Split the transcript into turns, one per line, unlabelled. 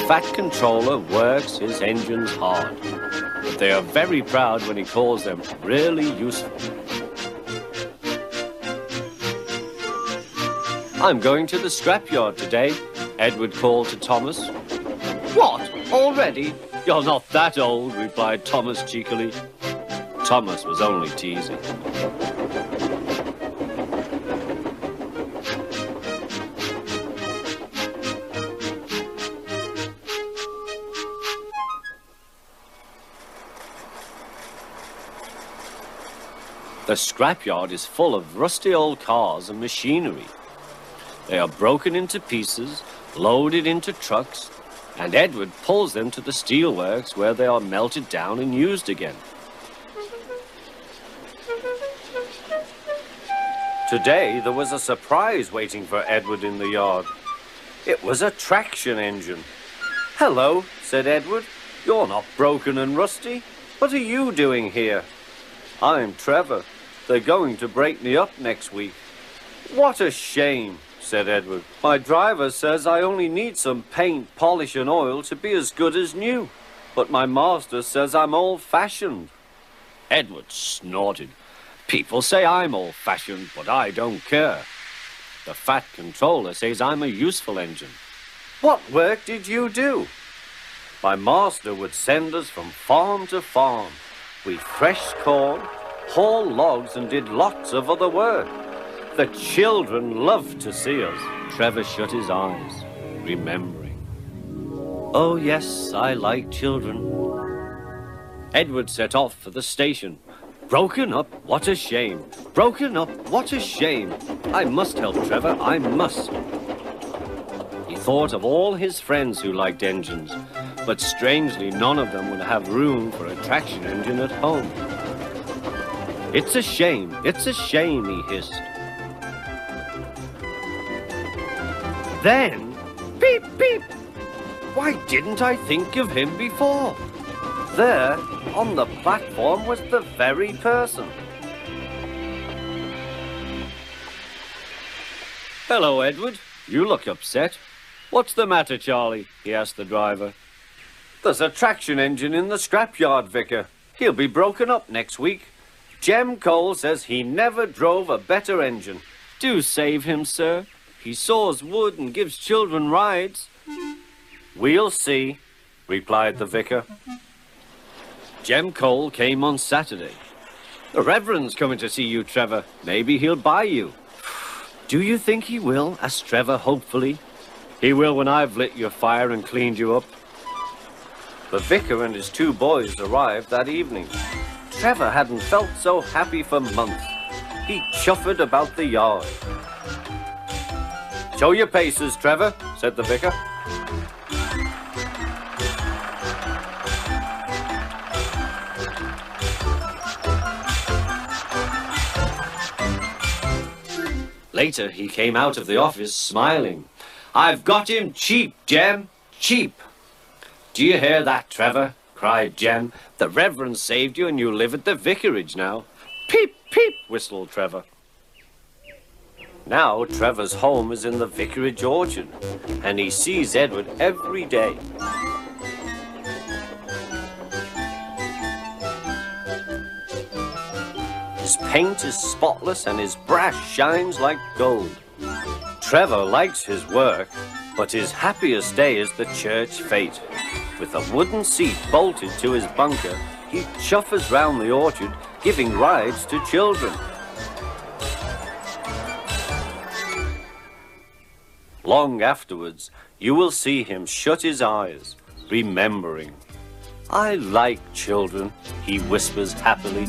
Fat Controller works his engines hard, but they are very proud when he calls them really useful. I'm going to the scrapyard today, Edward called to Thomas. What? Already? You're not that old, replied Thomas cheekily. Thomas was only teasing. The scrapyard is full of rusty old cars and machinery. They are broken into pieces, loaded into trucks, and Edward pulls them to the steelworks where they are melted down and used again. Today there was a surprise waiting for Edward in the yard. It was a traction engine. Hello, said Edward. You're not broken and rusty. What are you doing here? I'm Trevor. They're going to break me up next week. What a shame, said Edward. My driver says I only need some paint, polish and oil to be as good as new. But my master says I'm old-fashioned. Edward snorted. People say I'm old-fashioned, but I don't care. The Fat Controller says I'm a useful engine. What work did you do? My master would send us from farm to farm. We threshed corn, hauled logs and did lots of other work. The children loved to see us. Trevor shut his eyes, remembering. Oh yes, I like children. Edward set off for the station. Broken up, what a shame. Broken up, what a shame. I must help Trevor, I must. He thought of all his friends who liked engines, but strangely none of them would have room for a traction engine at home. It's a shame, he hissed. Then, beep, beep! Why didn't I think of him before? There, on the platform, was the very person. Hello, Edward. You look upset. What's the matter, Charlie? He asked the driver. There's a traction engine in the scrapyard, Vicar. He'll be broken up next week. Jem Cole says he never drove a better engine. Do save him, sir. He saws wood and gives children rides. We'll see, replied the vicar. Jem Cole came on Saturday. The Reverend's coming to see you, Trevor. Maybe he'll buy you. Do you think he will? Asked Trevor hopefully. He will when I've lit your fire and cleaned you up. The vicar and his two boys arrived that evening. Trevor hadn't felt so happy for months. He chuffered about the yard. Show your paces, Trevor, said the vicar. Later, he came out of the office smiling. I've got him cheap, Jem, cheap. Do you hear that, Trevor? Cried Jem. The Reverend saved you and you live at the vicarage now. Peep, peep, whistled Trevor. Now Trevor's home is in the vicarage orchard, and he sees Edward every day. His paint is spotless and his brass shines like gold. Trevor likes his work, but his happiest day is the church fete. With a wooden seat bolted to his bunker, he chuffers round the orchard, giving rides to children. Long afterwards, you will see him shut his eyes, remembering. I like children, he whispers happily.